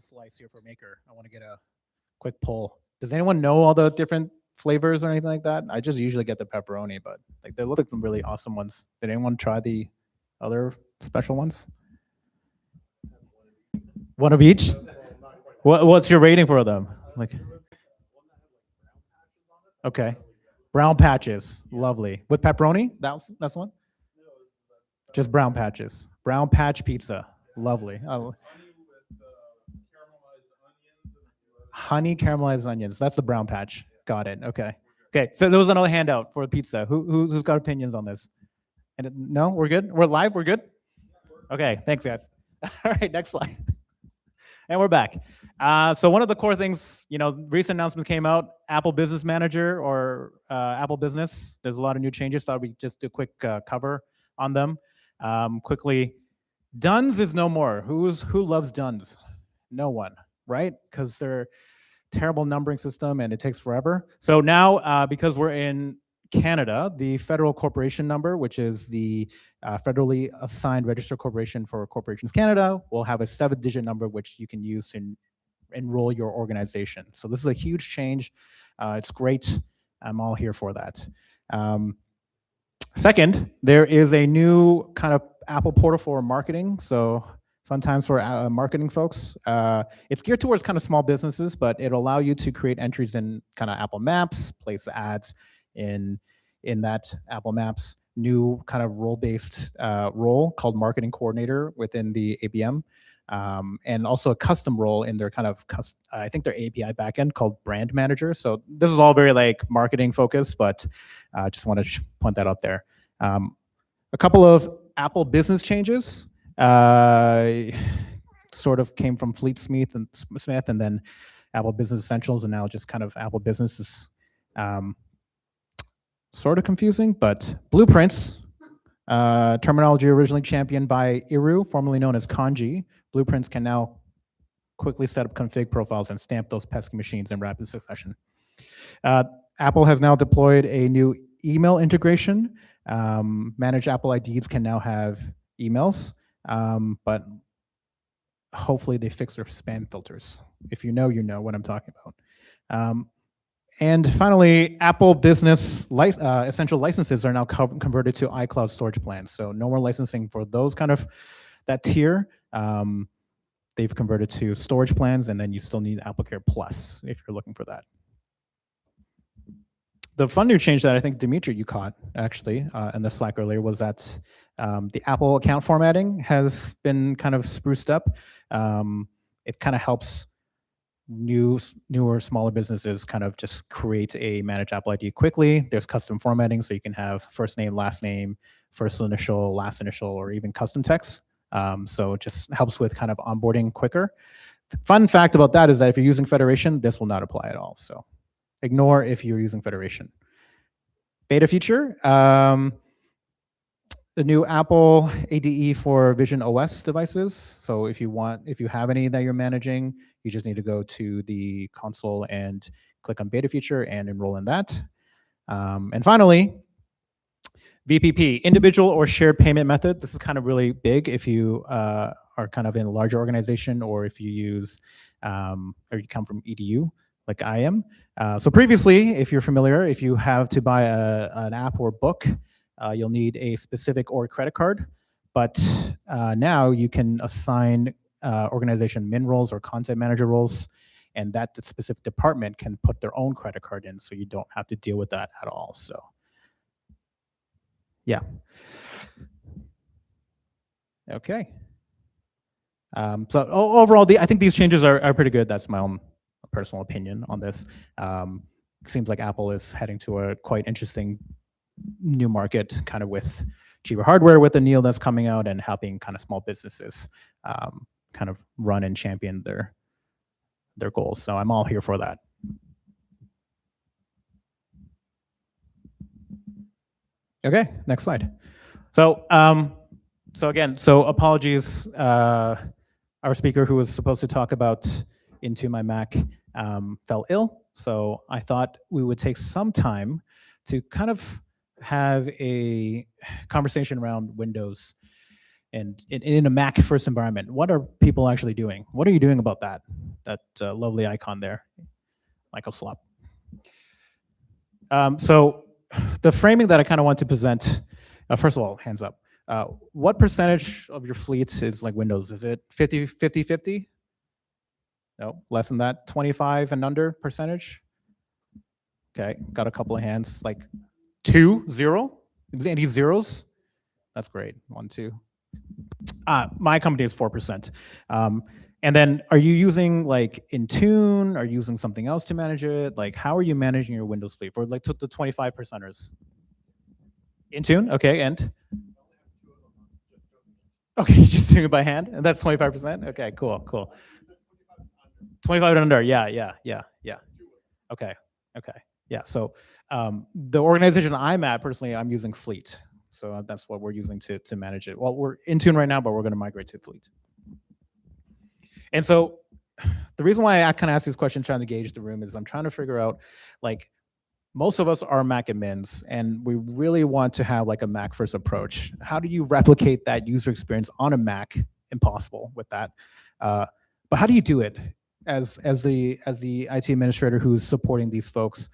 a slice here for Maker. I want to get a quick poll. Does anyone know all the different flavors or anything like that? I just usually get the pepperoni, but like they look like some really awesome ones. Did anyone try the other special ones? One of each? What's your rating for them? Like, okay, brown patches, lovely. With pepperoni? That's one. Just brown patches. Brown patch pizza, lovely. Oh, honey caramelized onions. That's the brown patch. Got it. Okay. Okay. So there was another handout for the pizza. Who's got opinions on this? And no, we're good. We're live. We're good. Okay. Thanks, guys. All right. Next slide. And we're back. So one of the core things, recent announcement came out, Apple Business Manager or Apple Business. There's a lot of new changes. Thought we just do a quick cover on them. Quickly, Duns is no more. Who loves Duns? No one, right? Because they're terrible numbering system and it takes forever. So now, because we're in Canada, the federal corporation number, which is the federally assigned registered corporation for Corporations Canada, will have a 7-digit number which you can use to enroll your organization. So this is a huge change. It's great. I'm all here for that. Second, there is a new kind of Apple portal for marketing. So fun times for marketing folks. It's geared towards kind of small businesses, but it'll allow you to create entries in kind of Apple Maps, place ads in that Apple Maps, new kind of role-based role called marketing coordinator within the ABM, and also a custom role in their kind of, I think their API backend called brand manager. So this is all very like marketing focused, but I just want to point that out there. A couple of Apple business changes. Sort of came from Fleet Smith and then Apple Business Essentials, and now just kind of Apple Business is sort of confusing, but blueprints, terminology originally championed by Iru, formerly known as Kanji. Blueprints can now quickly set up config profiles and stamp those pesky machines in rapid succession. Apple has now deployed a new email integration. Managed Apple IDs can now have emails, but hopefully they fix their spam filters. If you know what I'm talking about. And finally, Apple Business Essential licenses are now converted to iCloud storage plans. So no more licensing for those kind of, that tier. They've converted to storage plans, and then you still need AppleCare Plus if you're looking for that. The fun new change that I think, Dimitri, you caught actually in the Slack earlier was that the Apple account formatting has been kind of spruced up. It kind of helps newer, smaller businesses kind of just create a managed Apple ID quickly. There's custom formatting, so you can have first name, last initial, last initial, or even custom text. So it just helps with kind of onboarding quicker. The fun fact about that is that if you're using Federation, this will not apply at all. So ignore if you're using Federation. Beta feature, the new Apple ADE for Vision OS devices. So if you have any that you're managing, you just need to go to the console and click on beta feature and enroll in that. And finally, VPP, individual or shared payment method. This is kind of really big if you are kind of in a larger organization, or if you use, or you come from EDU, like I am. So previously, if you're familiar, if you have to buy an app or book, you'll need a specific or credit card. But now you can assign organization min roles or content manager roles, and that specific department can put their own credit card in, so you don't have to deal with that at all. So yeah. Okay. So overall, I think these changes are pretty good. That's my own personal opinion on this. Seems like Apple is heading to a quite interesting new market, kind of with cheaper hardware with the Neo that's coming out, and helping kind of small businesses kind of run and champion their goals. So I'm all here for that. Okay, next slide. So so apologies. Our speaker who was supposed to talk about Into My Mac fell ill. So I thought we would take some time to kind of have a conversation around Windows And in a Mac first environment, what are people actually doing? What are you doing about that? That lovely icon there, Michael Slop. So the framing that I kind of want to present, first of all, hands up. What percentage of your fleet is like Windows? Is it 50, 50, 50? No, less than that, 25 and under percentage? Okay, got a couple of hands, like 2, 0? Any zeros? That's great, 1, 2. My company is 4%. And then are you using like Intune? Are you using something else to manage it? Like how are you managing your Windows fleet for like the 25%ers? Intune, okay, and? Okay, you're just doing it by hand? And that's 25%? Okay, cool, cool. 25 and under, yeah. Okay, yeah. So the organization I'm at, personally, I'm using Fleet. So that's what we're using to manage it. Well, we're Intune right now, but we're going to migrate to Fleet. And so the reason why I kind of ask these questions, trying to gauge the room, is I'm trying to figure out, like, most of us are Mac admins, and we really want to have like a Mac first approach. How do you replicate that user experience on a Mac? Impossible with that. But how do you do it as the IT administrator who's supporting these folks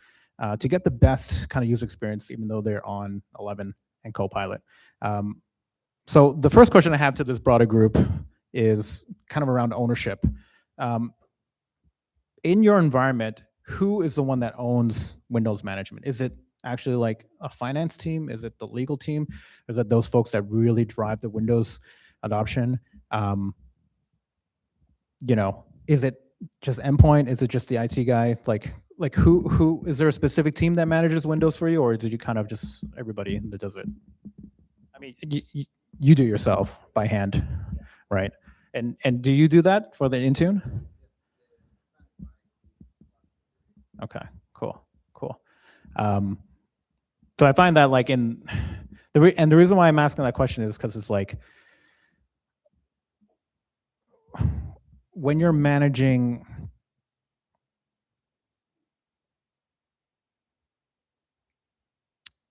to get the best kind of user experience, even though they're on 11 and Copilot? So the first question I have to this broader group is kind of around ownership. In your environment, who is the one that owns Windows management? Is it actually like a finance team? Is it the legal team? Or is it those folks that really drive the Windows adoption? Is it just endpoint? Is it just the IT guy? Like who is there a specific team that manages Windows for you, or did you kind of just everybody that does it? I mean, you do yourself by hand, right? And do you do that for the Intune? Okay, cool. So I find that like the reason why I'm asking that question is because it's like when you're managing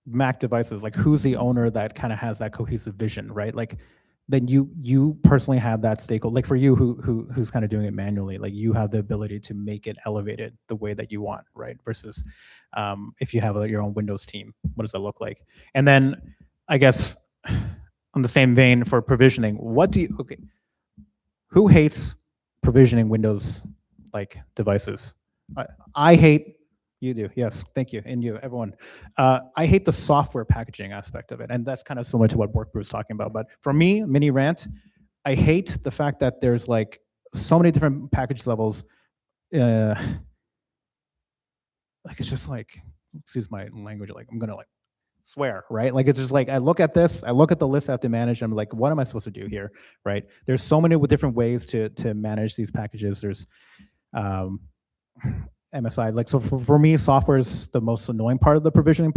Mac devices, like who's the owner that kind of has that cohesive vision, right? Like then you personally have that stakeholder. Like for you who's kind of doing it manually, like you have the ability to make it elevated the way that you want, right? Versus if you have your own Windows team, what does that look like? And then I guess on the same vein for provisioning, who hates provisioning Windows like devices? I hate. You do, yes, thank you, and you, everyone. I hate the software packaging aspect of it, and that's kind of similar to what Workbrew is talking about. But for me, mini rant, I hate the fact that there's like so many different package levels. Like it's just like, excuse my language, like I'm gonna like swear, right? Like it's just like I look at this, I look at the list I have to manage, I'm like, what am I supposed to do here, right? There's so many different ways to manage these packages. There's MSI, like so for me, software is the most annoying part of the provisioning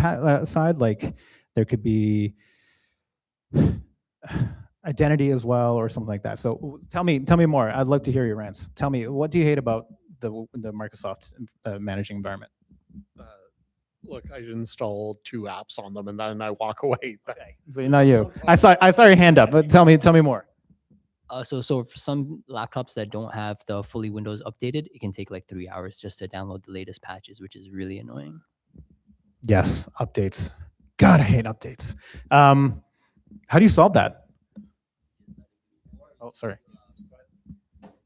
side. Like there could be identity as well or something like that. So tell me more. I'd love to hear your rants. Tell me, what do you hate about the Microsoft managing environment? Look, I install 2 apps on them and then I walk away. Okay, so not you. I saw your hand up, but tell me more. So for some laptops that don't have the fully Windows updated, it can take like 3 hours just to download the latest patches, which is really annoying. Yes, updates. God, I hate updates. How do you solve that? Oh, sorry.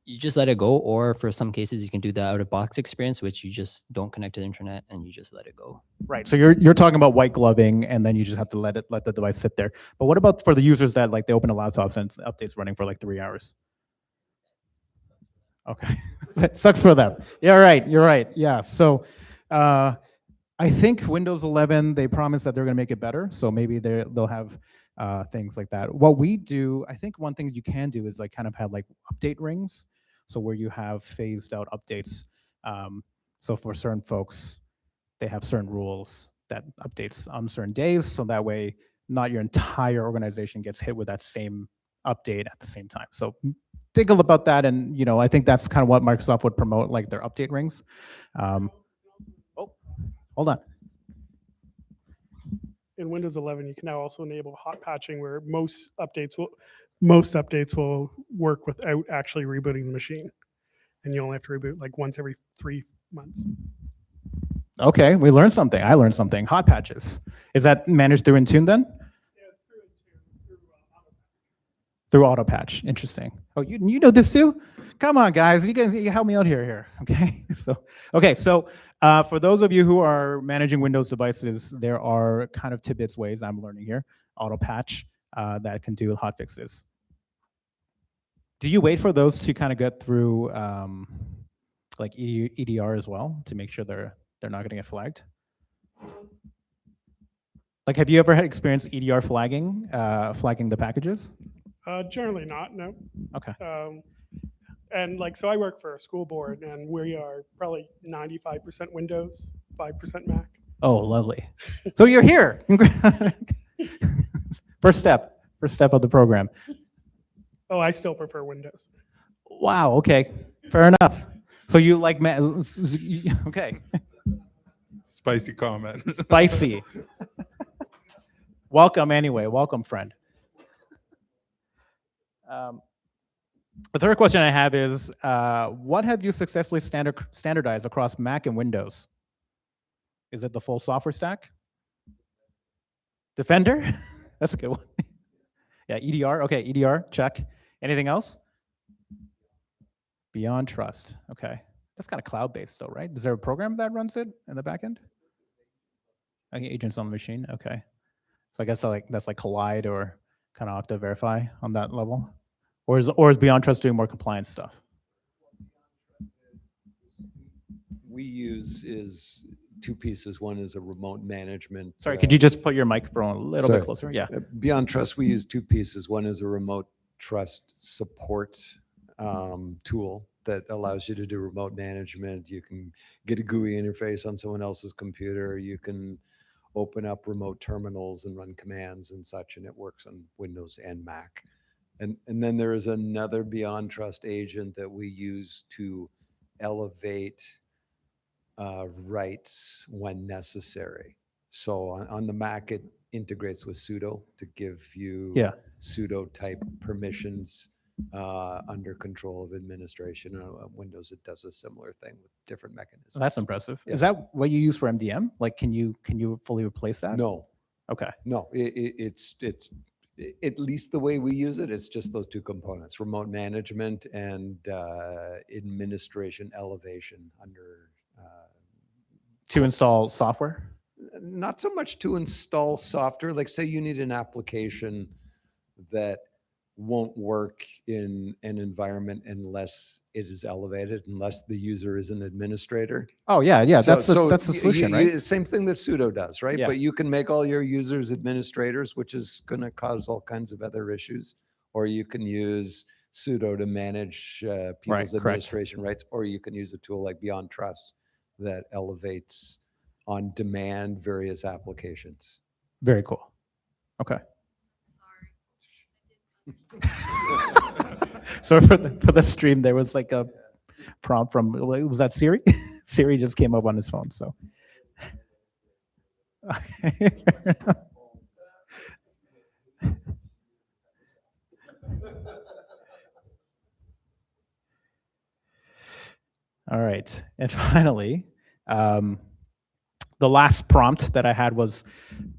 You just let it go, or for some cases, you can do the out-of-box experience, which you just don't connect to the internet and you just let it go. Right. So you're talking about white gloving, and then you just have to let the device sit there. But what about for the users that like they open a laptop and updates running for like 3 hours? Okay, sucks for them. Yeah, right. You're right. Yeah. So I think Windows 11, they promise that they're going to make it better. So maybe they'll have things like that. What we do, I think one thing you can do is like kind of have like update rings. So where you have phased out updates. So for certain folks, they have certain rules that updates on certain days. So that way, not your entire organization gets hit with that same update at the same time. So think about that. And, I think that's kind of what Microsoft would promote, like their update rings. Oh, hold on. In Windows 11, you can now also enable hot patching, where most updates will, most updates will work without actually rebooting the machine. And you only have to reboot like once every 3 months. Okay, we learned something. I learned something. Hot patches. Is that managed through Intune then? Yeah, it's through Through auto patch. Interesting. Oh, you know this too? Come on, guys. You help me out here. Okay. So for those of you who are managing Windows devices, there are kind of tidbits ways I'm learning here. Auto patch that can do hot fixes. Do you wait for those to kind of get through like EDR as well to make sure they're not going to get flagged? Like, have you ever had experience EDR flagging the packages? Generally not, no. Okay. And like, so I work for a school board and we are probably 95% Windows, 5% Mac. Oh, lovely. So you're here. First step of the program. Oh, I still prefer Windows. Wow. Okay. Fair enough. So you like okay. Spicy comment. Spicy. Welcome anyway. Welcome, friend. The third question I have is, what have you successfully standardized across Mac and Windows? Is it the full software stack? Defender? That's a good one. Yeah, EDR. Okay, EDR, check. Anything else? Beyond Trust. Okay. That's kind of cloud-based though, right? Is there a program that runs it in the back end? Okay, agents on the machine. Okay. So I guess that's like Collide or kind of Okta Verify on that level. Or is Beyond Trust doing more compliance stuff? We use is two pieces. One is a remote management. Sorry, could you just put your microphone a little bit closer? Yeah. Beyond Trust, we use two pieces. One is a remote trust support tool that allows you to do remote management. You can get a GUI interface on someone else's computer. You can open up remote terminals and run commands and such, and it works on Windows and Mac. And then there is another Beyond Trust agent that we use to elevate rights when necessary. So on the Mac, it integrates with sudo to give you sudo type permissions under control of administration. On Windows, it does a similar thing with different mechanisms. That's impressive. Yeah. Is that what you use for MDM? Like, can you fully replace that? No, Okay. no, it's at least the way we use it, it's just those two components: remote management and administration elevation under. To install software? Not so much to install software. Like, say you need an application that won't work in an environment unless it is elevated, unless the user is an administrator. Oh yeah. That's the y- solution, y- right? Same thing that sudo does, right? Yeah. But you can make all your users administrators, which is going to cause all kinds of other issues. Or you can use sudo to manage people's correct. administration rights, or you can use a tool like Beyond Trust that elevates on demand various applications. Very cool. Okay. So for the stream, there was like a prompt from, was that Siri? Siri just came up on his phone. So. Okay. All right, and finally, the last prompt that I had was,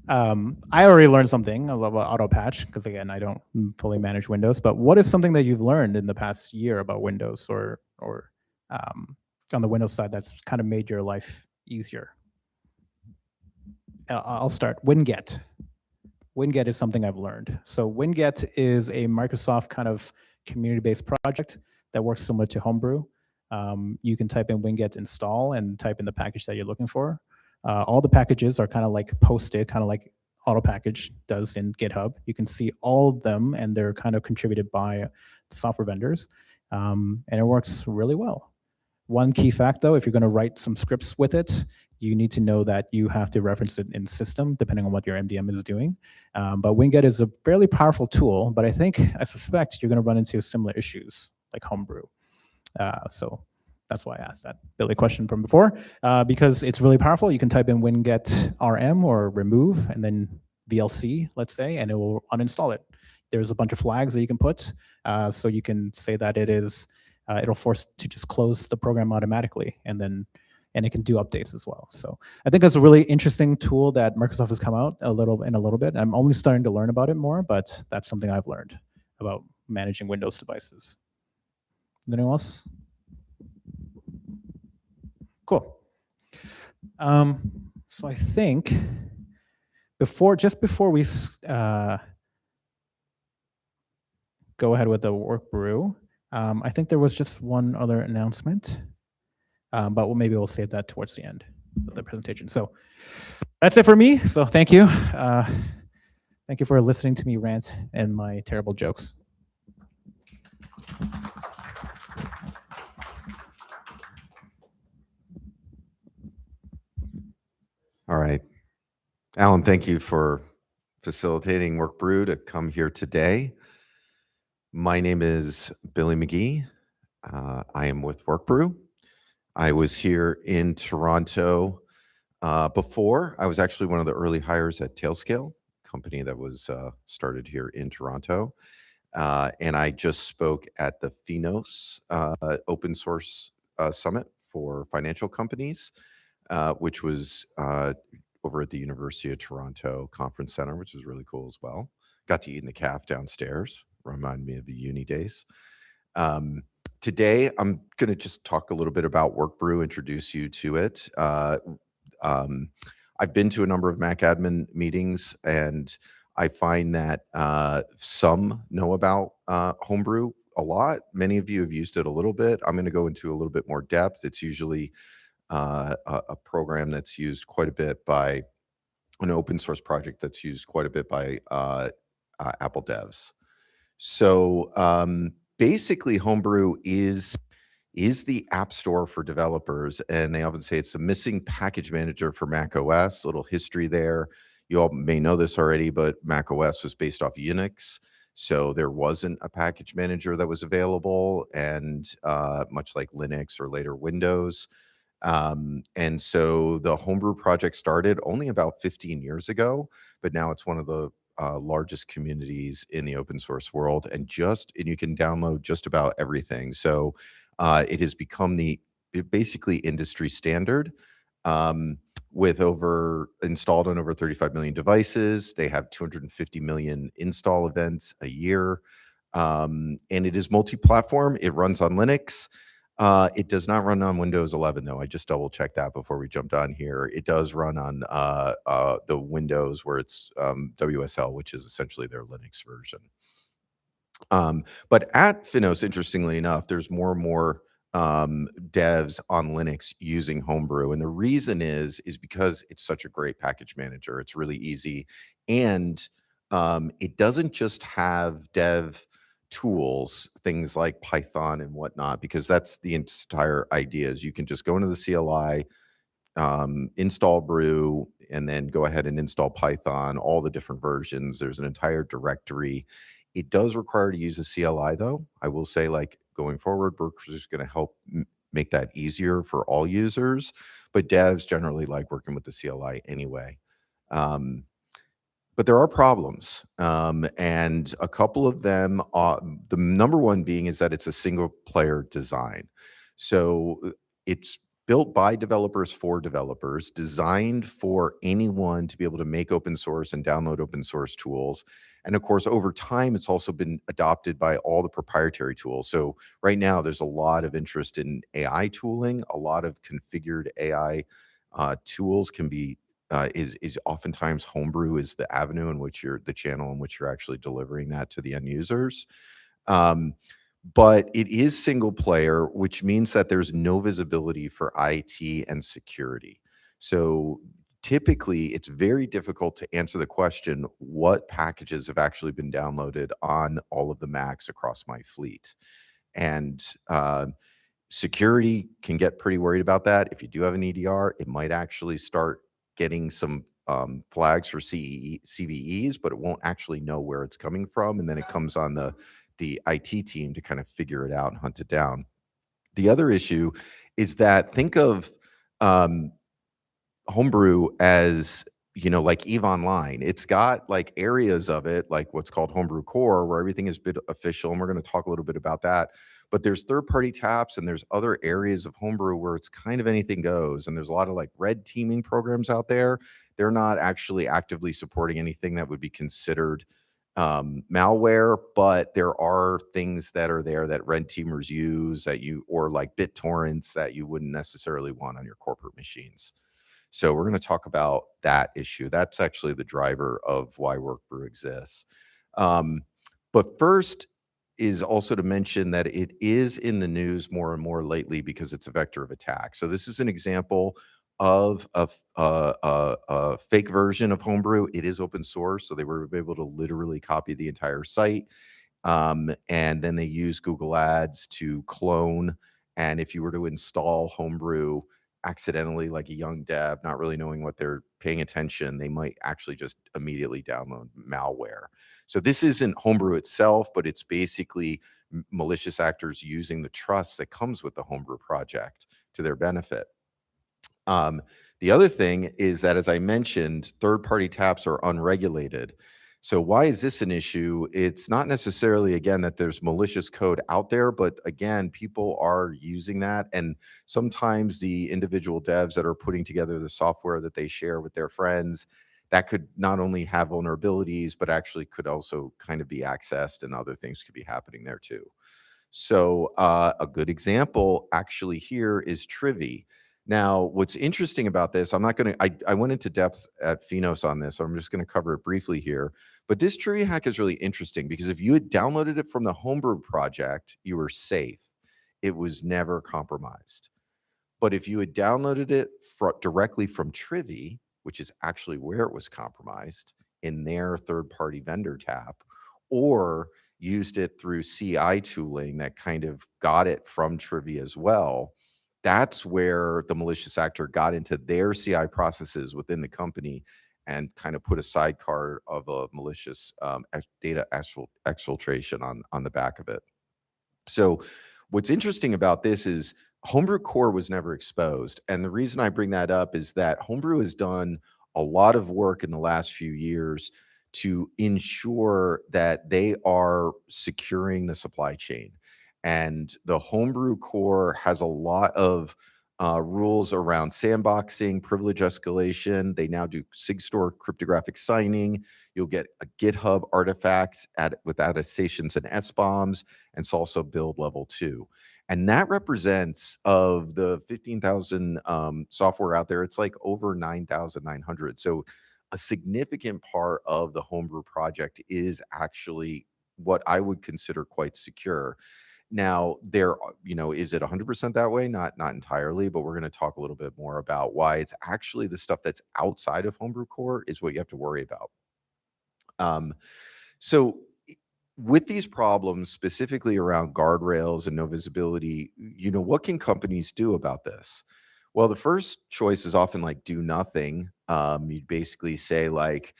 I already learned something about auto patch because again, I don't fully manage Windows. But what is something that you've learned in the past year about Windows or on the Windows side that's kind of made your life easier? I'll start. Winget. Winget is something I've learned. So Winget is a Microsoft kind of community-based project that works similar to Homebrew. You can type in Winget install and type in the package that you're looking for. All the packages are kind of like posted, kind of like auto package does in GitHub. You can see all of them, and they're kind of contributed by the software vendors, and it works really well. One key fact, though, if you're going to write some scripts with it, you need to know that you have to reference it in system, depending on what your MDM is doing. But Winget is a fairly powerful tool, but I suspect you're going to run into similar issues like Homebrew. So that's why I asked that Billy question from before, because it's really powerful. You can type in winget rm or remove and then VLC, let's say, and it will uninstall it. there's a bunch of flags that you can put. So you can say that it is, it'll force to just close the program automatically, and it can do updates as well. So I think that's a really interesting tool that Microsoft has come out in a little bit. I'm only starting to learn about it more, but that's something I've learned about managing Windows devices. Anyone else? Cool. So I think just before we go ahead with the Workbrew, I think there was just one other announcement, but maybe we'll save that towards the end of the presentation. So that's it for me. So thank you. Thank you for listening to me rant and my terrible jokes. All right. Alan, thank you for facilitating Workbrew to come here today. My name is Billy McGee. I am with Workbrew. I was here in Toronto before. I was actually one of the early hires at Tailscale, a company that was started here in Toronto. And I just spoke at the Finos Open Source Summit for financial companies, which was over at the University of Toronto Conference Center, which was really cool as well. Got to eat in the caf downstairs. Reminded me of the uni days. Today, I'm going to just talk a little bit about Workbrew, introduce you to it. I've been to a number of Mac admin meetings, and I find that some know about Homebrew a lot. Many of you have used it a little bit. I'm going to go into a little bit more depth. It's usually a program that's used quite a bit by an open source project that's used quite a bit by Apple devs. So basically, Homebrew is the app store for developers, and they often say it's the missing package manager for Mac OS. A little history there. You all may know this already, but Mac OS was based off Unix, so there wasn't a package manager that was available, and much like Linux or later Windows. And so the Homebrew project started only about 15 years ago, but now it's one of the largest communities in the open source world, and you can download just about everything. So it has become basically industry standard, with installed on over 35 million devices. They have 250 million install events a year, and it is multi-platform. It runs on Linux. It does not run on Windows 11, though. I just double checked that before we jumped on here. It does run on the Windows where it's WSL, which is essentially their Linux version. But at Finos, interestingly enough, there's more and more devs on Linux using Homebrew. And the reason is because it's such a great package manager. It's really easy. And it doesn't just have dev tools, things like Python and whatnot, because that's the entire idea. Is you can just go into the CLI, install Brew, and then go ahead and install Python, all the different versions. There's an entire directory. It does require to use a CLI, though. I will say, like, going forward, Workbrew is going to help make that easier for all users, but devs generally like working with the CLI anyway. But there are problems, and a couple of them, the number one being is that it's a single player design. So it's built by developers for developers, designed for anyone to be able to make open source and download open source tools. And of course, over time, it's also been adopted by all the proprietary tools. So right now, there's a lot of interest in AI tooling. A lot of configured AI tools can be is oftentimes Homebrew is the avenue in which the channel in which you're actually delivering that to the end users. But it is single player, which means that there's no visibility for IT and security. So typically, it's very difficult to answer the question, what packages have actually been downloaded on all of the Macs across my fleet? And security can get pretty worried about that. If you do have an EDR, it might actually start getting some flags for CVEs, but it won't actually know where it's coming from. And then it comes on the IT team to kind of figure it out and hunt it down. The other issue is that think of Homebrew as you know, like EVE Online, it's got like areas of it, like what's called Homebrew Core, where everything is bit official. And we're going to talk a little bit about that. But there's third-party taps and there's other areas of Homebrew where it's kind of anything goes. And there's a lot of like red teaming programs out there. They're not actually actively supporting anything that would be considered malware, but there are things that are there that red teamers use that you, or like BitTorrents that you wouldn't necessarily want on your corporate machines. So we're going to talk about that issue. That's actually the driver of why Workbrew exists. But first is also to mention that it is in the news more and more lately because it's a vector of attack. So this is an example of a fake version of Homebrew. It is open source, so they were able to literally copy the entire site. And then they use Google Ads to clone. And if you were to install Homebrew accidentally, like a young dev, not really knowing what they're paying attention, they might actually just immediately download malware. So this isn't Homebrew itself, but it's basically malicious actors using the trust that comes with the Homebrew project to their benefit. The other thing is that, as I mentioned, third-party taps are unregulated. So why is this an issue? It's not necessarily, again, that there's malicious code out there, but again, people are using that. And sometimes the individual devs that are putting together the software that they share with their friends, that could not only have vulnerabilities, but actually could also kind of be accessed, and other things could be happening there too. So a good example actually here is Trivy. Now, what's interesting about this, I'm not going to, I went into depth at Finos on this, so I'm just going to cover it briefly here. But this trivia hack is really interesting because if you had downloaded it from the Homebrew project, you were safe. It was never compromised. But if you had downloaded it directly from Trivy, which is actually where it was compromised in their third-party vendor tap, or used it through CI tooling that kind of got it from Trivy as well, that's where the malicious actor got into their CI processes within the company and kind of put a sidecar of a malicious data exfiltration on the back of it. So what's interesting about this is Homebrew Core was never exposed. And the reason I bring that up is that Homebrew has done a lot of work in the last few years to ensure that they are securing the supply chain. And the Homebrew Core has a lot of rules around sandboxing, privilege escalation. They now do SigStore cryptographic signing. You'll get a GitHub artifact with attestations and SBOMs, and it's also build level 2. And that represents, of the 15,000 software out there, it's like over 9,900. So a significant part of the Homebrew project is actually what I would consider quite secure. Now, is it 100% that way? Not entirely, but we're going to talk a little bit more about why it's actually the stuff that's outside of Homebrew Core is what you have to worry about. So with these problems, specifically around guardrails and no visibility, what can companies do about this? Well, the first choice is often like do nothing. You'd basically say like,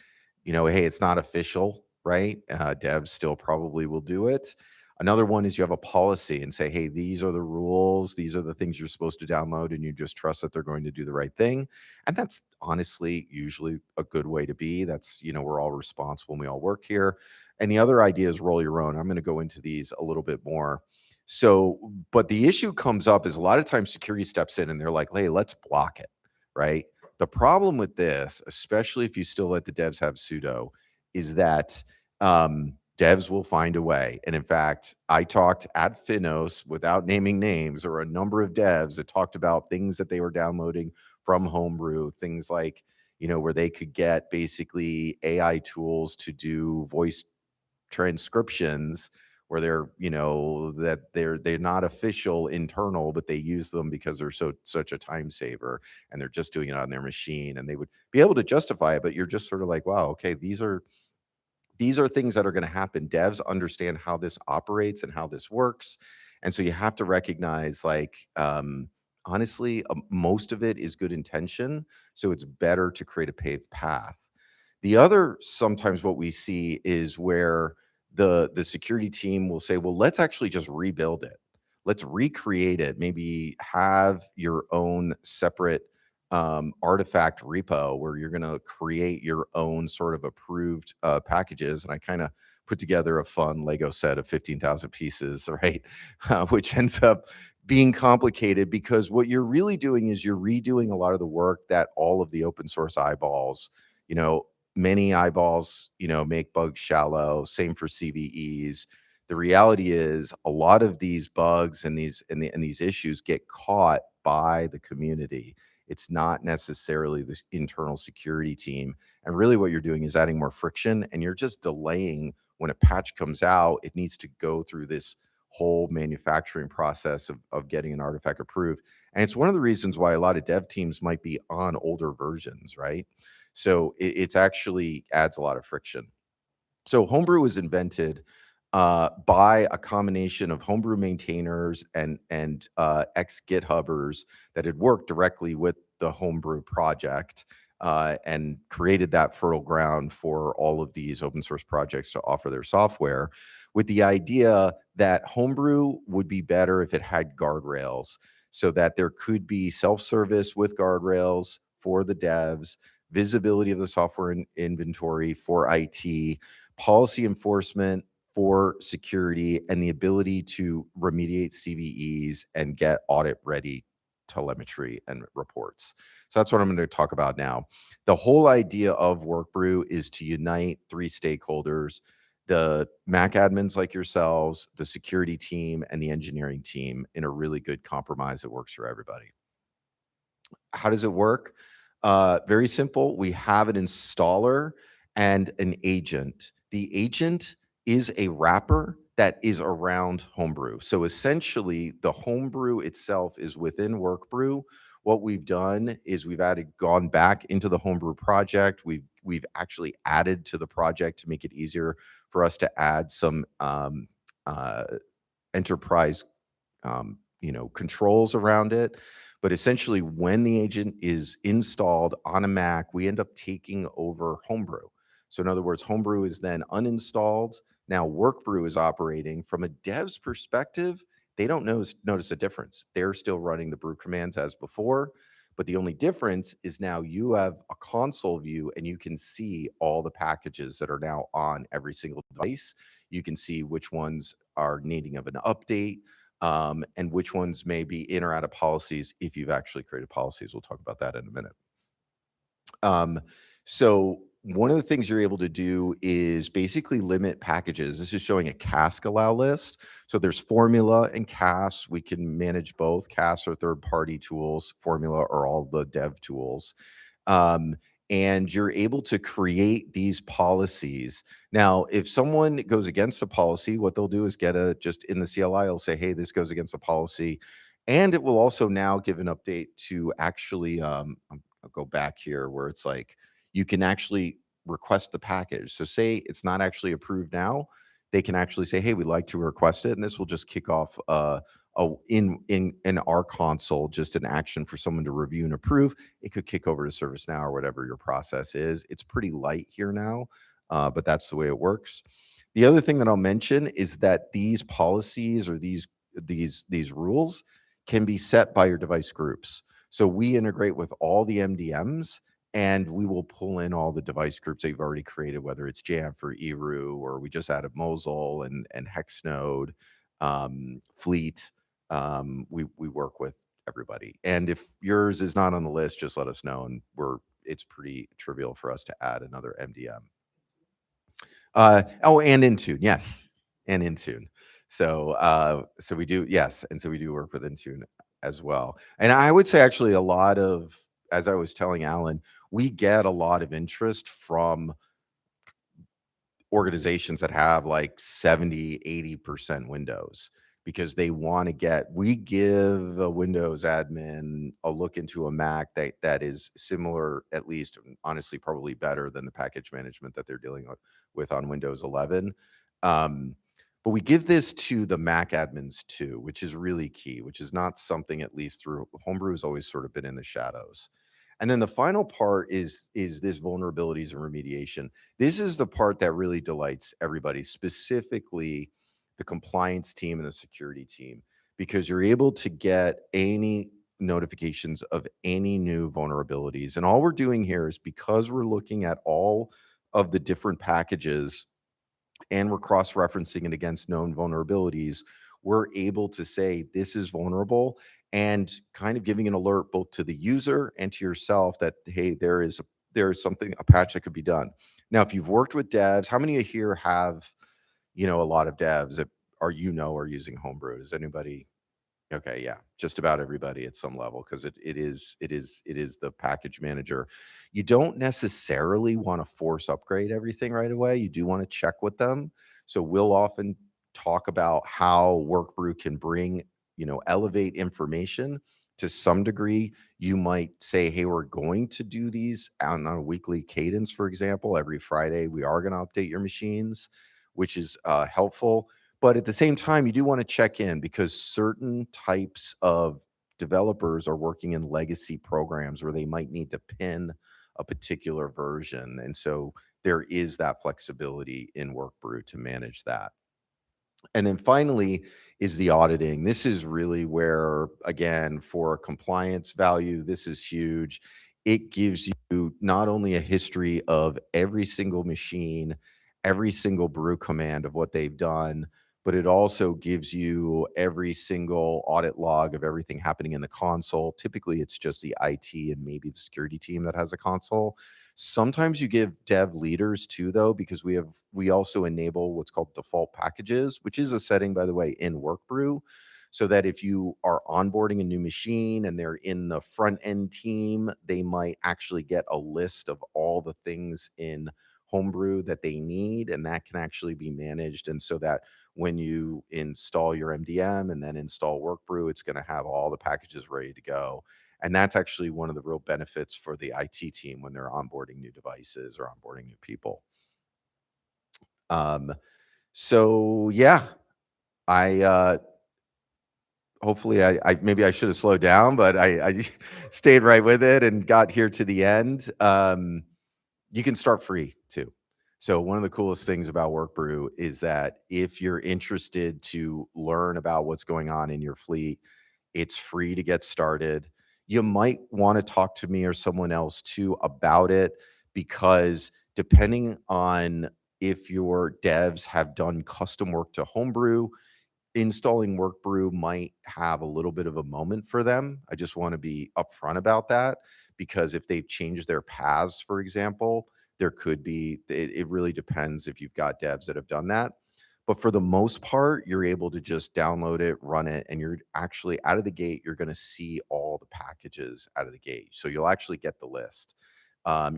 hey, it's not official, right? Devs still probably will do it. Another one is you have a policy and say, hey, these are the rules. These are the things you're supposed to download, and you just trust that they're going to do the right thing. And that's honestly usually a good way to be. That's, we're all responsible and we all work here. And the other idea is roll your own. I'm going to go into these a little bit more. So, but the issue comes up is a lot of times security steps in and they're like, hey, let's block it, right? The problem with this, especially if you still let the devs have sudo, is that devs will find a way. And in fact, I talked at Finos, without naming names, or a number of devs that talked about things that they were downloading from Homebrew, things like, where they could get basically AI tools to do voice transcriptions where they're not official internal, but they use them because they're such a time saver and they're just doing it on their machine, and they would be able to justify it. But you're just sort of like, wow, okay, these are things that are going to happen. Devs understand how this operates and how this works. And so you have to recognize, like, honestly, most of it is good intention. So it's better to create a paved path. The other, sometimes what we see is where the security team will say, well, let's actually just rebuild it. Let's recreate it. Maybe have your own separate artifact repo where you're going to create your own sort of approved packages. And I kind of put together a fun Lego set of 15,000 pieces, right? Which ends up being complicated because what you're really doing is you're redoing a lot of the work that all of the open source eyeballs, many eyeballs, make bugs shallow. Same for CVEs. The reality is a lot of these bugs and these issues get caught by the community. It's not necessarily this internal security team. And really what you're doing is adding more friction, and you're just delaying when a patch comes out. It needs to go through this whole manufacturing process of getting an artifact approved. And it's one of the reasons why a lot of dev teams might be on older versions, right? So it's actually adds a lot of friction. So Homebrew was invented by a combination of Homebrew maintainers and ex-GitHubbers that had worked directly with the Homebrew project and created that fertile ground for all of these open source projects to offer their software, with the idea that Homebrew would be better if it had guardrails, so that there could be self-service with guardrails for the devs, visibility of the software inventory for IT, policy enforcement for security, and the ability to remediate CVEs and get audit ready telemetry and reports. So that's what I'm going to talk about now. The whole idea of Workbrew is to unite three stakeholders: the Mac admins like yourselves, the security team, and the engineering team, in a really good compromise that works for everybody. How does it work? Very simple. We have an installer and an agent. The agent is a wrapper that is around Homebrew. So essentially, the Homebrew itself is within Workbrew. What we've done is we've gone back into the Homebrew project. We've actually added to the project to make it easier for us to add some enterprise controls around it. But essentially, when the agent is installed on a Mac, we end up taking over Homebrew. So in other words, Homebrew is then uninstalled. Now Workbrew is operating. From a dev's perspective, they don't notice a difference. They're still running the brew commands as before, but the only difference is now you have a console view and you can see all the packages that are now on every single device. You can see which ones are needing of an update, and which ones may be in or out of policies if you've actually created policies. We'll talk about that in a minute. So one of the things you're able to do is basically limit packages. This is showing a cask allow list. So there's Formula and CAS. We can manage both. CAS are third-party tools. Formula are all the dev tools. And you're able to create these policies. Now, if someone goes against a policy, what they'll do is just in the CLI, it'll say, hey, this goes against a policy. And it will also now give an update to actually, I'll go back here where it's like, you can actually request the package. So say it's not actually approved now, they can actually say, hey, we'd like to request it. And this will just kick off in our console, just an action for someone to review and approve. It could kick over to ServiceNow or whatever your process is. It's pretty light here now, but that's the way it works. The other thing that I'll mention is that these policies or these rules can be set by your device groups. So we integrate with all the MDMs, and we will pull in all the device groups that you've already created, whether it's Jamf or Eru, or we just added Mosel and Hexnode, Fleet. We work with everybody. And if yours is not on the list, just let us know, and it's pretty trivial for us to add another MDM. And Intune, yes, and Intune. So we do, yes, and so we do work with Intune as well. And I would say actually a lot of, as I was telling Alan, we get a lot of interest from organizations that have like 70, 80% Windows, because they want to we give a Windows admin a look into a Mac that is similar, at least honestly, probably better than the package management that they're dealing with on Windows 11. But we give this to the Mac admins too, which is really key, which is not something, at least through Homebrew, has always sort of been in the shadows. And then the final part is this vulnerabilities and remediation. This is the part that really delights everybody, specifically the compliance team and the security team, because you're able to get any notifications of any new vulnerabilities. And all we're doing here is, because we're looking at all of the different packages and we're cross-referencing it against known vulnerabilities, we're able to say this is vulnerable and kind of giving an alert both to the user and to yourself that, hey, there is something, a patch that could be done. Now, if you've worked with devs, how many of you here have, a lot of devs that are using Homebrew? Does anybody? Okay, yeah, just about everybody at some level, because it is the package manager. You don't necessarily want to force upgrade everything right away. You do want to check with them. So we'll often talk about how Workbrew can bring, elevate information to some degree. You might say, hey, we're going to do these on a weekly cadence, for example. Every Friday, we are going to update your machines, which is helpful. But at the same time, you do want to check in, because certain types of developers are working in legacy programs where they might need to pin a particular version. And so there is that flexibility in Workbrew to manage that. And then finally is the auditing. This is really where, again, for a compliance value, this is huge. It gives you not only a history of every single machine, every single brew command of what they've done, but it also gives you every single audit log of everything happening in the console. Typically, it's just the IT and maybe the security team that has a console. Sometimes you give dev leaders too, though, because we also enable what's called default packages, which is a setting, by the way, in Workbrew, so that if you are onboarding a new machine and they're in the front end team, they might actually get a list of all the things in Homebrew that they need, and that can actually be managed. And so that when you install your MDM and then install Workbrew, it's going to have all the packages ready to go. And that's actually one of the real benefits for the IT team when they're onboarding new devices or onboarding new people. So yeah, hopefully I maybe I should have slowed down, but I stayed right with it and got here to the end. You can start free too. So one of the coolest things about Workbrew is that if you're interested to learn about what's going on in your fleet, it's free to get started. You might want to talk to me or someone else too about it, because depending on if your devs have done custom work to Homebrew, installing Workbrew might have a little bit of a moment for them. I just want to be upfront about that, because if they've changed their paths, for example, there could be, it really depends if you've got devs that have done that. But for the most part, you're able to just download it, run it, and you're actually out of the gate, you're going to see all the packages out of the gate. So you'll actually get the list.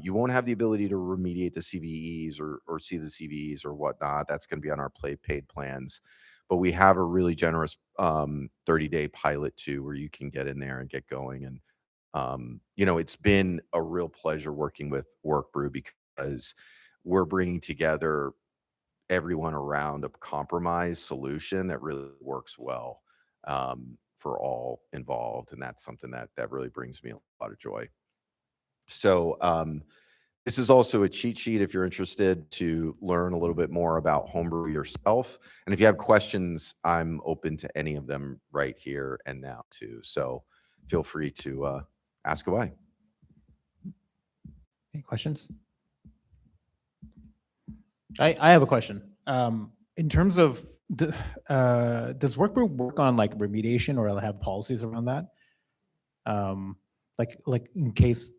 You won't have the ability to remediate the CVEs or see the CVEs or whatnot. That's going to be on our paid plans. But we have a really generous 30-day pilot too, where you can get in there and get going. And it's been a real pleasure working with Workbrew, because we're bringing together everyone around a compromise solution that really works well for all involved. And that's something that really brings me a lot of joy. So this is also a cheat sheet if you're interested to learn a little bit more about Homebrew yourself. And if you have questions, I'm open to any of them right here and now too. So feel free to ask away. Any questions? I have a question. In terms of, does Workbrew work on like remediation, or have policies around that? Like in case,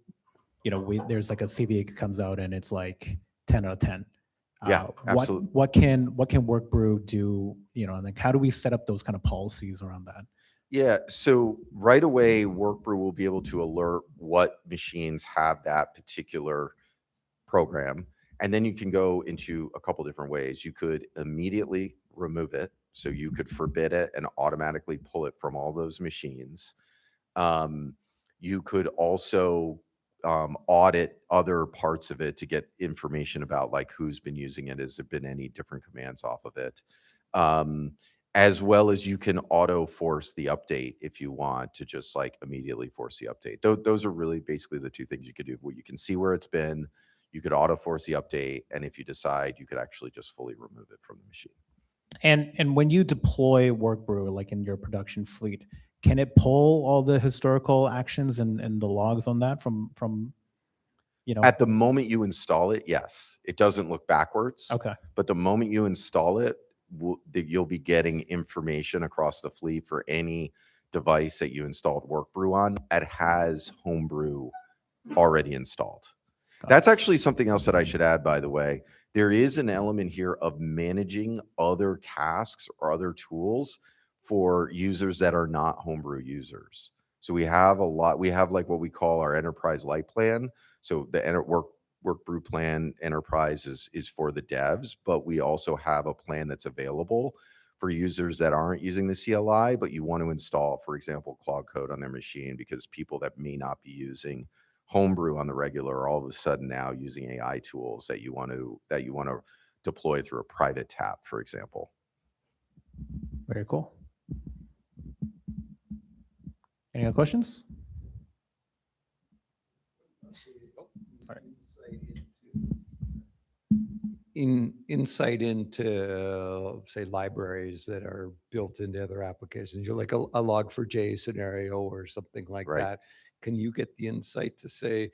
there's like a CVE comes out and it's like 10 out of 10. Yeah, absolutely. What can Workbrew do? And like how do we set up those kind of policies around that? Yeah, so right away, Workbrew will be able to alert what machines have that particular program. And then you can go into a couple different ways. You could immediately remove it. So you could forbid it and automatically pull it from all those machines. You could also audit other parts of it to get information about like who's been using it. Has there been any different commands off of it? As well as you can auto force the update if you want to just like immediately force the update. Those are really basically the two things you could do. Well, you can see where it's been, you could auto force the update, and if you decide, you could actually just fully remove it from the machine. And when you deploy Workbrew like in your production fleet, can it pull all the historical actions and the logs on that from At the moment you install it, yes, it doesn't look backwards. Okay. But the moment you install it, you'll be getting information across the fleet for any device that you installed Workbrew on. It has Homebrew already installed. Got That's actually something else that I should add, by the way. There is an element here of managing other tasks or other tools for users that are not Homebrew users. So we have like what we call our enterprise light plan. So the Workbrew plan enterprise is for the devs, but we also have a plan that's available for users that aren't using the CLI, but you want to install, for example, Cloud Code on their machine, because people that may not be using Homebrew on the regular are all of a sudden now using AI tools that you want to deploy through a private tap, for example. Very cool. Any other questions? Sorry. Insight into, say, libraries that are built into other applications. You're like a log4j scenario or something like Right. that. Can you get the insight to say,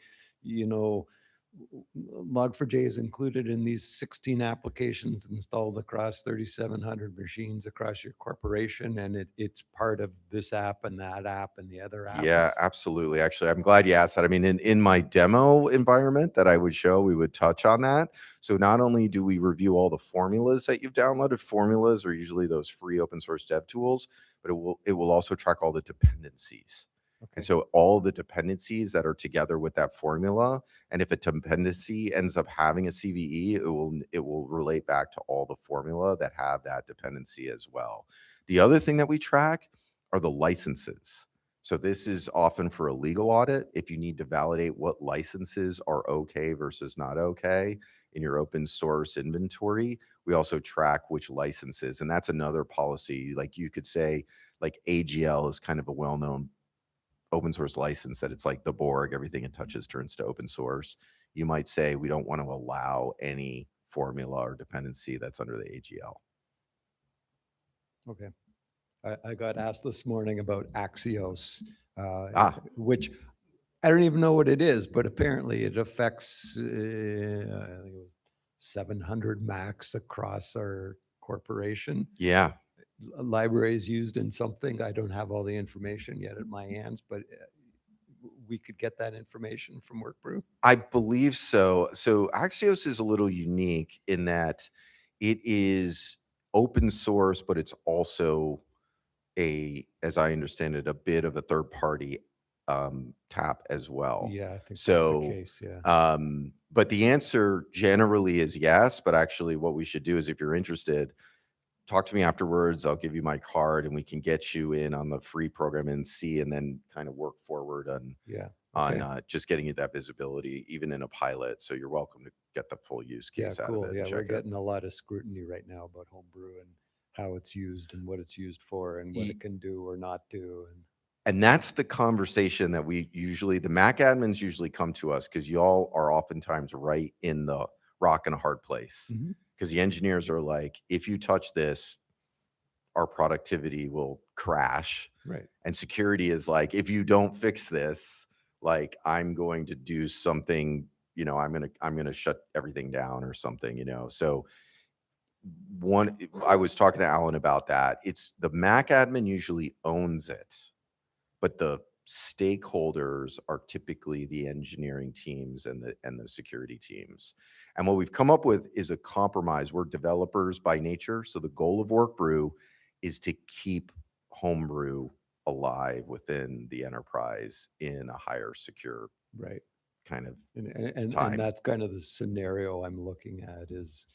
log4j is included in these 16 applications installed across 3,700 machines across your corporation, and it's part of this app and that app and the other app? Yeah, absolutely. Actually, I'm glad you asked that. I mean, in my demo environment that I would show, we would touch on that. So not only do we review all the formulas that you've downloaded, formulas are usually those free open source dev tools, but it will also track all the dependencies. And so all the dependencies that are together with that formula, and if a dependency ends up having a CVE, it will relate back to all the formula that have that dependency as well. The other thing that we track are the licenses. So this is often for a legal audit. If you need to validate what licenses are okay versus not okay in your open source inventory, we also track which licenses. And that's another policy. Like you could say, like AGL is kind of a well-known open source license, that it's like the Borg, everything it touches turns to open source. You might say we don't want to allow any formula or dependency that's under the AGL. Okay. I got asked this morning about Axios, which I don't even know what it is, but apparently it affects, I think it was 700 Macs across our corporation. Yeah. Libraries used in something. I don't have all the information yet at my hands, but we could get that information from Workbrew. I believe so. So Axios is a little unique in that it is open source, but it's also as I understand it, a bit of a third party tap as well. Yeah, I think So, that's the case. Yeah. but the answer generally is yes. But actually, what we should do is, if you're interested, talk to me afterwards. I'll give you my card, and we can get you in on the free program and see, and then kind of work forward on just getting you that visibility, even in a pilot. So you're welcome to get the full use case out cool. of it. Yeah, we're getting a lot of scrutiny right now about Homebrew and how it's used and what it's used for and what it can do or not do. And that's the conversation that the Mac admins usually come to us, because y'all are oftentimes right in the rock and a hard place. Because the engineers are like, if you touch this, our productivity will crash. Right. And security is like, if you don't fix this, like I'm going to do something, I'm going to shut everything down or something, So I was talking to Alan about that. It's the Mac admin usually owns it, but the stakeholders are typically the engineering teams and the security teams. And what we've come up with is a compromise. We're developers by nature. So the goal of Workbrew is to keep Homebrew alive within the enterprise in a higher secure kind of time. And that's kind of the scenario I'm looking at is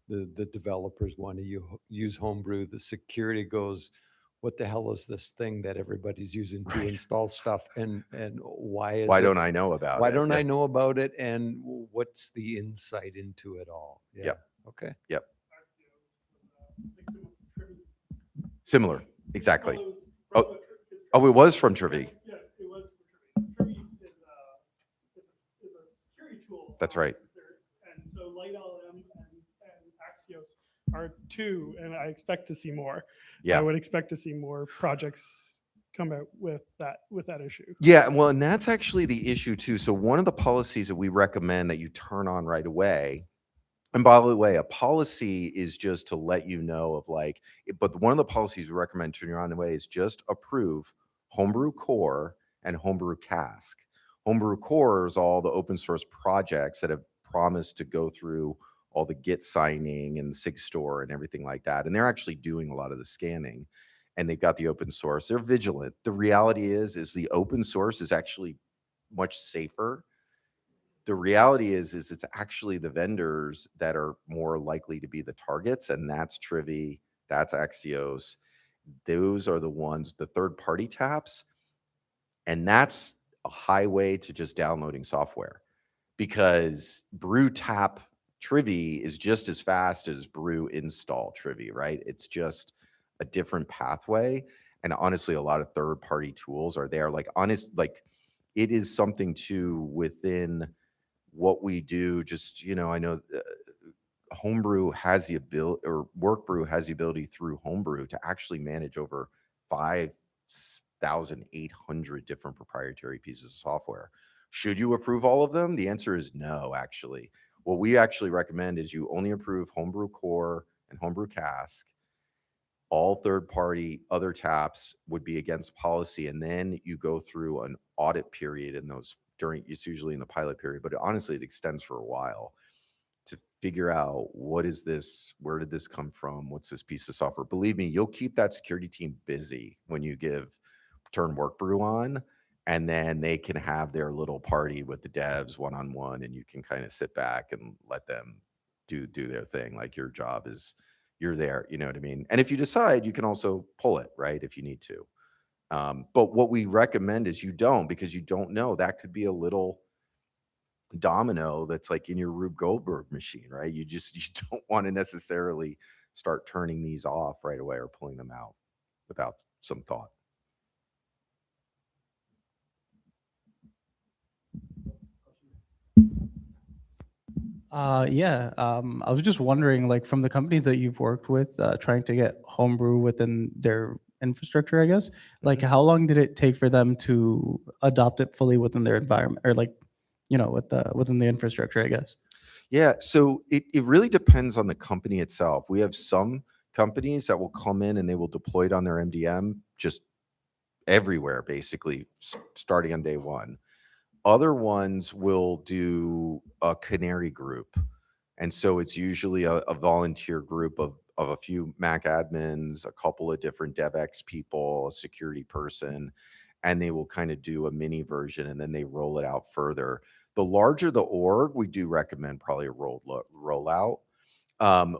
the developers want to use Homebrew. The security goes, what the hell is this thing that everybody's using to install stuff, and why don't I know about it? Why don't I know about it, and what's the insight into it all? Yeah. Okay. Yep. Similar. Exactly. Oh, it was from Trivi. Yeah, it was from Trivi. Trivi is a security tool. That's right. And so LightLM and Axios are two, and I expect to see more. Yeah. I would expect to see more projects come out with that issue. Yeah, well, and that's actually the issue too. So one of the policies that we recommend that you turn on right away, and by the way, a policy is just to let you know of like, but one of the policies we recommend turning on right away is just approve Homebrew Core and Homebrew Cask. Homebrew Core is all the open source projects that have promised to go through all the Git signing and SIG store and everything like that. And they're actually doing a lot of the scanning, and they've got the open source. They're vigilant. The reality is the open source is actually much safer. The reality is it's actually the vendors that are more likely to be the targets, and that's Trivi, that's Axios. Those are the ones, the third party taps, and that's a highway to just downloading software, because brew tap Trivi is just as fast as brew install Trivi, right? It's just a different pathway. And honestly, a lot of third party tools are there. Like it is something too within what we do. Just, I know Homebrew has the ability, or Workbrew has the ability through Homebrew to actually manage over 5,800 different proprietary pieces of software. Should you approve all of them? The answer is no, actually. What we actually recommend is you only approve Homebrew Core and Homebrew Cask. All third-party other taps would be against policy, and then you go through an audit period in those it's usually in the pilot period, but honestly, it extends for a while to figure out what is this, where did this come from, what's this piece of software. Believe me, you'll keep that security team busy when you turn Workbrew on, and then they can have their little party with the devs one-on-one, and you can kind of sit back and let them do their thing. Like, your job is, you're there, you know what I mean? And if you decide, you can also pull it, right, if you need to. But what we recommend is you don't, because you don't know. That could be a little domino that's like in your Rube Goldberg machine, right? You don't want to necessarily start turning these off right away or pulling them out without some thought. I was just wondering, like, from the companies that you've worked with, trying to get Homebrew within their infrastructure, I guess, like, how long did it take for them to adopt it fully within their environment, or like, within the infrastructure, I guess? Yeah, so it really depends on the company itself. We have some companies that will come in and they will deploy it on their MDM just everywhere, basically, starting on day one. Other ones will do a canary group. And so it's usually a volunteer group of a few Mac admins, a couple of different DevX people, a security person, and they will kind of do a mini version, and then they roll it out further. The larger the org, we do recommend probably a rollout.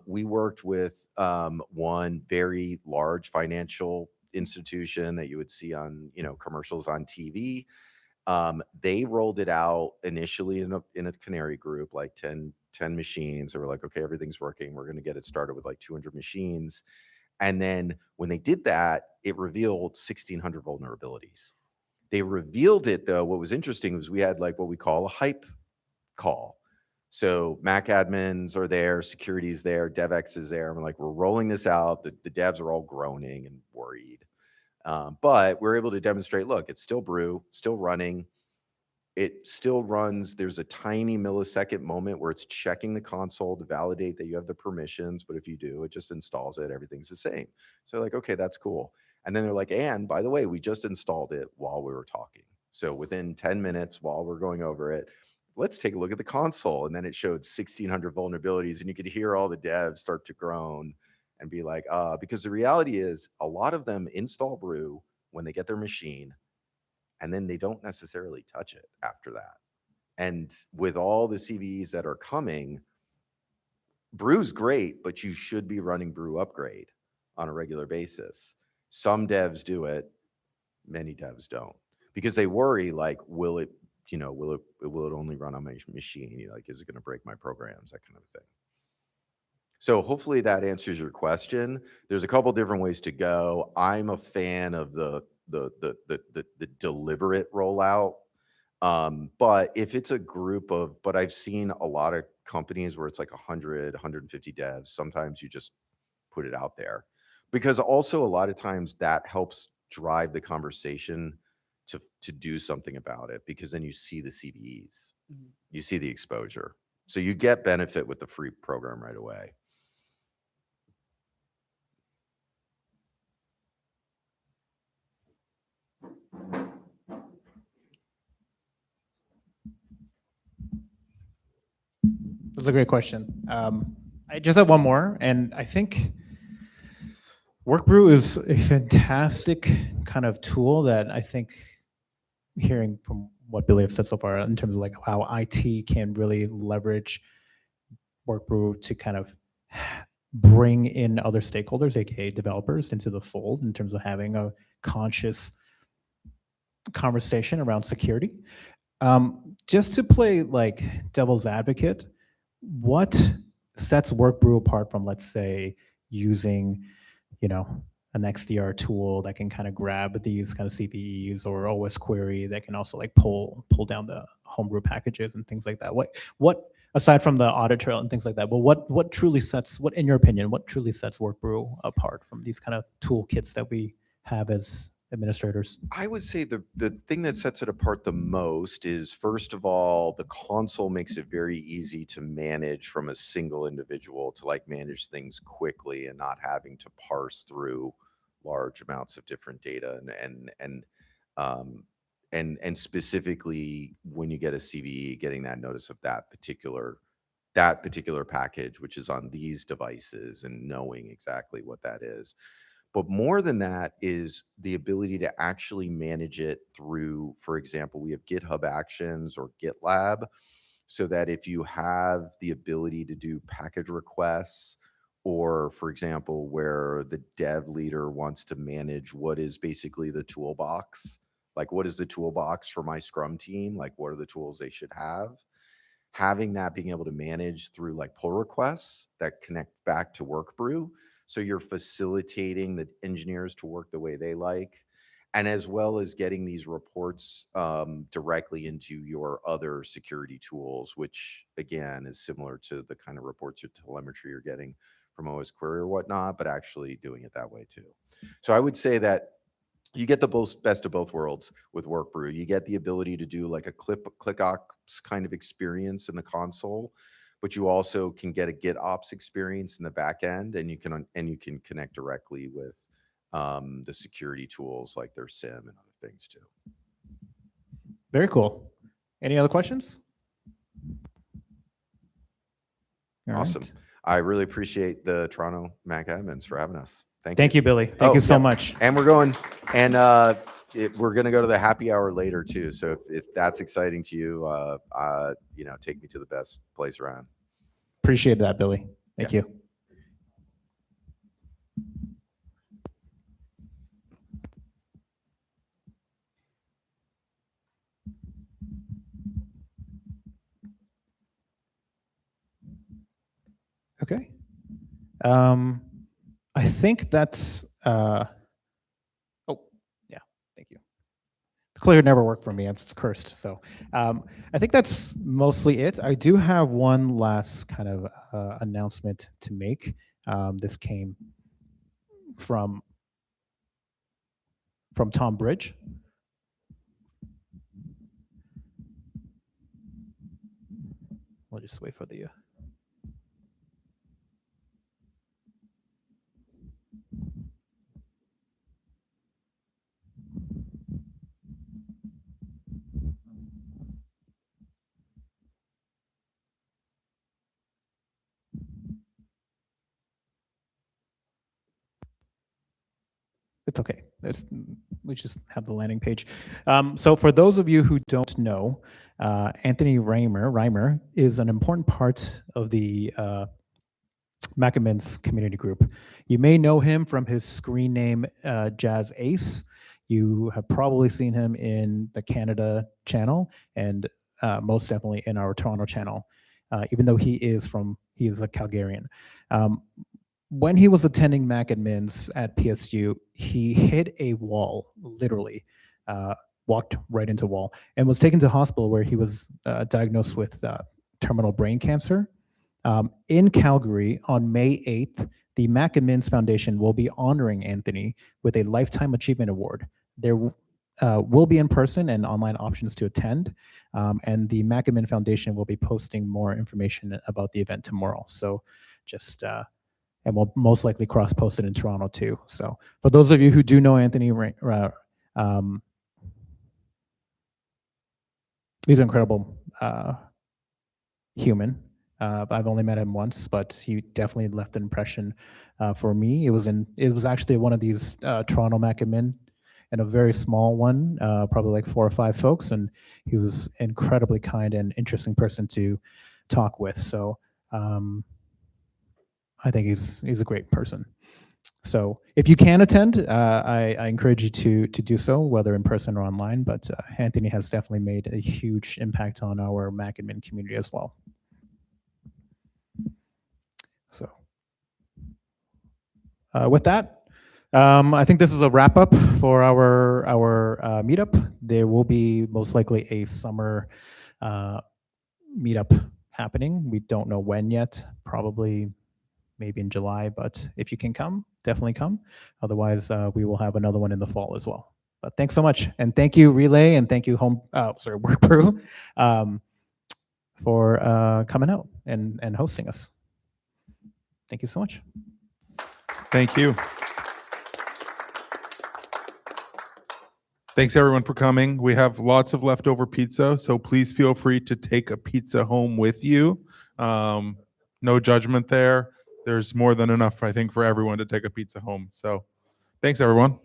We worked with one very large financial institution that you would see on, commercials on TV. They rolled it out initially in a canary group, like 10 machines. They were like, okay, everything's working. We're going to get it started with like 200 machines. And then when they did that, it revealed 1,600 vulnerabilities. They revealed it, though. What was interesting was we had like what we call a hype call. So Mac admins are there, security's there, DevX is there. And we're like, we're rolling this out. The devs are all groaning and worried. But we're able to demonstrate, look, it's still brew, still running. It still runs. There's a tiny millisecond moment where it's checking the console to validate that you have the permissions. But if you do, it just installs it. Everything's the same. So like, okay, that's cool. And then they're like, and by the way, we just installed it while we were talking. So within 10 minutes while we're going over it, let's take a look at the console. And then it showed 1,600 vulnerabilities, and you could hear all the devs start to groan and be like, because the reality is a lot of them install brew when they get their machine, and then they don't necessarily touch it after that. And with all the CVEs that are coming, brew's great, but you should be running brew upgrade on a regular basis. Some devs do it, many devs don't, because they worry, like, will it only run on my machine? Like, is it going to break my programs? That kind of thing. So hopefully that answers your question. There's a couple different ways to go. I'm a fan of the deliberate rollout. But if it's a group of, but I've seen a lot of companies where it's like 100, 150 devs. Sometimes you just put it out there, because also a lot of times that helps drive the conversation to do something about it, because then you see the CVEs, you see the exposure. So you get benefit with the free program right away. That's a great question. I just have one more, and I think Workbrew is a fantastic kind of tool that I think, hearing from what Billy have said so far in terms of like how IT can really leverage Workbrew to kind of bring in other stakeholders, aka developers, into the fold in terms of having a conscious conversation around security. Just to play like devil's advocate, what sets Workbrew apart from, let's say, using, you know, an XDR tool that can kind of grab these kind of CVEs, or OS query that can also like pull down the Homebrew packages and things like that? What aside from the audit trail and things like that, but what truly sets, what in your opinion, what truly sets Workbrew apart from these kind of toolkits that we have as administrators? I would say the thing that sets it apart the most is, first of all, the console makes it very easy to manage from a single individual, to like manage things quickly and not having to parse through large amounts of different data. And specifically when you get a CVE, getting that notice of that particular package, which is on these devices, and knowing exactly what that is. But more than that is the ability to actually manage it through, for example, we have GitHub Actions or GitLab, so that if you have the ability to do package requests, or for example, where the dev leader wants to manage what is basically the toolbox, like what is the toolbox for my Scrum team? Like what are the tools they should have? Having that being able to manage through like pull requests that connect back to Workbrew. So you're facilitating the engineers to work the way they like, and as well as getting these reports directly into your other security tools, which again is similar to the kind of reports or telemetry you're getting from OS Query or whatnot, but actually doing it that way too. So I would say that you get the best of both worlds with Workbrew. You get the ability to do like a ClickOps kind of experience in the console, but you also can get a GitOps experience in the back end, and you can connect directly with the security tools like their SIM and other things too. Very cool. Any other questions? All Awesome. right. I really appreciate the Toronto Mac admins for having us. Thank you, Billy. Thank Oh, you so yep. much. And we're going, and we're going to go to the happy hour later too. So if that's exciting to you, take me to the best place around. Appreciate that, Billy. Thank you. Okay. I think that's, oh, yeah, thank you. Clear never worked for me. I'm just cursed. So I think that's mostly it. I do have one last kind of announcement to make. This came from Tom Bridge. We'll just wait for the... It's okay. We just have the landing page. So for those of you who don't know, Anthony Reimer is an important part of the Mac Admins community group. You may know him from his screen name, Jazz Ace. You have probably seen him in the Canada channel, and most definitely in our Toronto channel, even though he is a Calgarian. When he was attending Mac Admins at PSU, he hit a wall, literally, walked right into a wall, and was taken to hospital where he was diagnosed with terminal brain cancer. In Calgary on May 8th, the Mac Admins Foundation will be honoring Anthony with a Lifetime Achievement Award. There will be in-person and online options to attend, and the Mac Admin Foundation will be posting more information about the event tomorrow. So just, and we'll most likely cross-post it in Toronto too. So for those of you who do know Anthony, he's an incredible human. I've only met him once, but he definitely left an impression for me. It was actually one of these Toronto Mac Admin, and a very small one, probably like 4 or 5 folks, and he was incredibly kind and interesting person to talk with. So I think he's a great person. So if you can attend, I encourage you to do so, whether in person or online. But Anthony has definitely made a huge impact on our Mac Admin community as well. So with that, I think this is a wrap up for our meetup. There will be most likely a summer meetup happening. We don't know when yet, probably maybe in July, but if you can come, definitely come. Otherwise, we will have another one in the fall as well. But thanks so much. And thank you, Relay, and thank you, Workbrew, for coming out and hosting us. Thank you so much. Thank you. Thanks everyone for coming. We have lots of leftover pizza, so please feel free to take a pizza home with you. No judgment there. There's more than enough, I think, for everyone to take a pizza home. So thanks everyone.